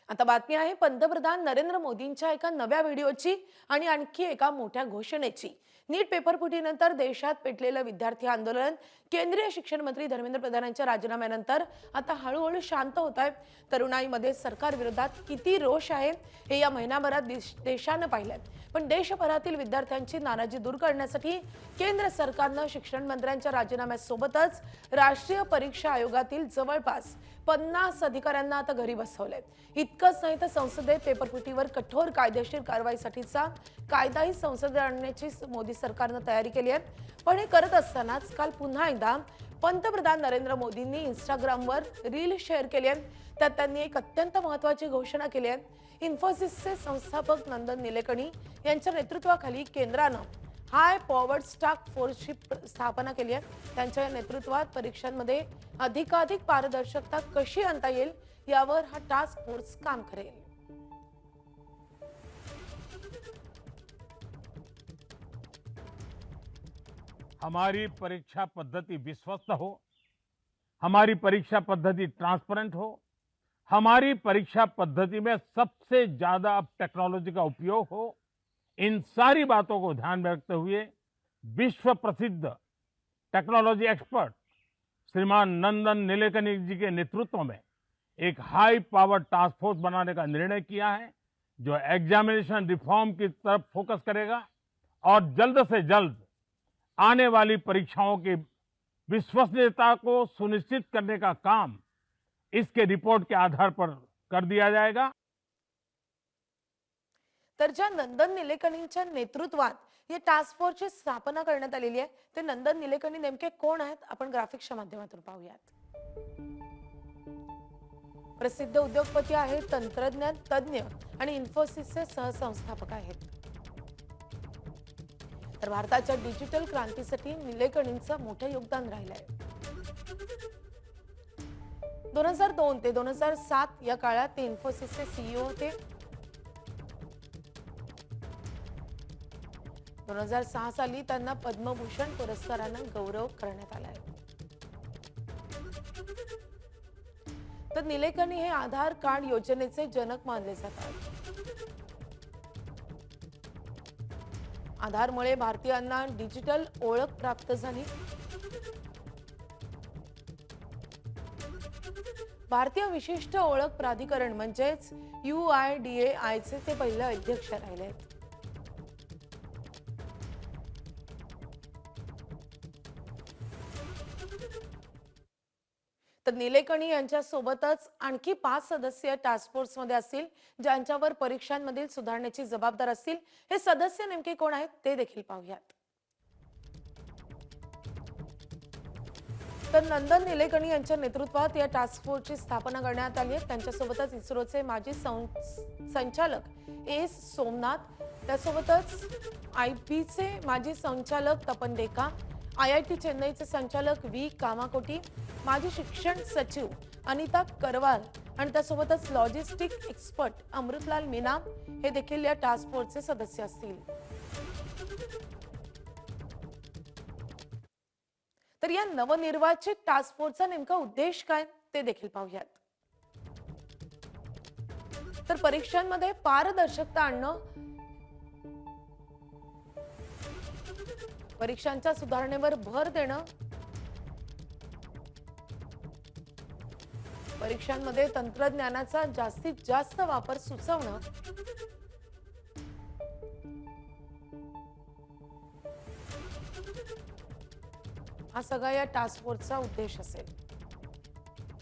आता बातमी आहे पंतप्रधान नरेंद्र मोदींच्या एका नव्या व्हिडिओची आणि आणखी एका मोठ्या घोषणेची। नीट पेपर फुटीनंतर देशात पेटलेलं विद्यार्थी आंदोलन केंद्रीय शिक्षण मंत्री धर्मेंद्र प्रधान यांच्या राजीनाम्यानंतर आता हळूहळू शांत होत आहे। तरुणाईमध्ये सरकार विरोधात किती रोष आहे हे या महिनाभरात देशाने पाहिलंय। पण देशभरातील विद्यार्थ्यांची नाराजी दूर करण्यासाठी केंद्र सरकारने शिक्षण मंत्र्यांच्या राजीनाम्यासोबतच राष्ट्रीय परीक्षा आयोगातील जवळपास 50 अधिकाऱ्यांना आता घरी बसवलंय। इतकंच नाही तर संसदेत पेपरफुटीवर कठोर कायदेशीर कारवाईसाठीचा कायदाही संसदेत आणण्याची मोदी सरकारने तयारी केली आहे। पण हे करत असतानाच काल पुन्हा एकदा पंतप्रधान नरेंद्र मोदींनी इंस्टाग्रामवर रील शेअर केली आहे। त्यात त्यांनी एक अत्यंत महत्त्वाची घोषणा केली आहे। इन्फोसिसचे संस्थापक नंदन निलेकणी यांच्या नेतृत्वाखाली केंद्राने हाय पॉवर्ड टास्क फोर्सची स्थापना केली आहे। त्यांच्या नेतृत्वात परीक्षांमध्ये अधिकाधिक पारदर्शकता कशी आणता येईल यावर हा टास्क फोर्स काम करेल। हमारी परीक्षा पद्धति विश्वस्त हो, हमारी परीक्षा पद्धति ट्रांसपेरेंट हो, हमारी परीक्षा पद्धति में सबसे ज्यादा अब टेक्नोलॉजी का उपयोग हो, इन सारी बातों को ध्यान में रखते हुए विश्व प्रसिद्ध टेक्नोलॉजी एक्सपर्ट श्रीमान नंदन नीलेकनी जी के नेतृत्व में एक हाई पावर टास्क फोर्स बनाने का निर्णय किया है, जो एग्जामिनेशन रिफॉर्म की तरफ फोकस करेगा और जल्द से जल्द आने वाली परीक्षाओं की विश्वसनीयता को सुनिश्चित करने का काम इसके रिपोर्ट के आधार पर कर दिया जाएगा। तर ज्या नंदन निलेकणींच्या नेतृत्वात या टास्क फोर्सची स्थापना करण्यात आलेली आहे, ते नंदन निलेकणी नेमके कोण आहेत आपण ग्राफिक्सच्या माध्यमातून पाहूयात। प्रसिद्ध उद्योगपती आहेत, तंत्रज्ञान तज्ञ आणि इन्फोसिसचे सहसंस्थापक आहेत। तर भारताच्या डिजिटल क्रांतीसाठी निलेकणींचं मोठं योगदान राहिलंय। 2002 ते 2007 या काळात ते इन्फोसिसचे सीईओ होते। 2006 साली त्यांना पद्मभूषण पुरस्काराने गौरव करण्यात आला आहे। तर निलेकणी हे आधार कार्ड योजनेचे जनक मानले जातात। आधारमुळे भारतीयांना डिजिटल ओळख प्राप्त झाली। भारतीय विशिष्ट ओळख प्राधिकरण म्हणजेच UIDAI चे ते पहिले अध्यक्ष राहिले। तर निलेकणी यांच्या सोबतच आणखी 5 सदस्य टास्क फोर्स मध्ये असतील, ज्यांच्यावर परीक्षांमधील सुधारणेची जबाबदार असतील। हे सदस्य नेमके कोण आहेत ते देखील पाहूयात। तर नंदन निलेकणी यांच्या नेतृत्वात या टास्क फोर्सची स्थापना करण्यात आली आहे। त्यांच्यासोबतच इस्रोचे माजी संचालक एस सोमनाथ, त्यासोबतच आयपीचे माजी संचालक तपन डेका, IIT चेन्नईचे संचालक व्ही कामाकोटी, माजी शिक्षण सचिव अनिता करवाल आणि त्यासोबतच लॉजिस्टिक एक्सपर्ट अमृतलाल मीना हे देखील या टास्क फोर्सचे सदस्य असतील। तर या नवनिर्वाचित टास्क फोर्सचा नेमका उद्देश काय ते देखील पाहूयात। तर परीक्षांमध्ये पारदर्शकता आणणं, परीक्षांच्या सुधारणेवर भर देणं, परीक्षांमध्ये तंत्रज्ञानाचा जास्तीत जास्त वापर सुचवणं, हा सगळा या टास्क फोर्सचा उद्देश असेल।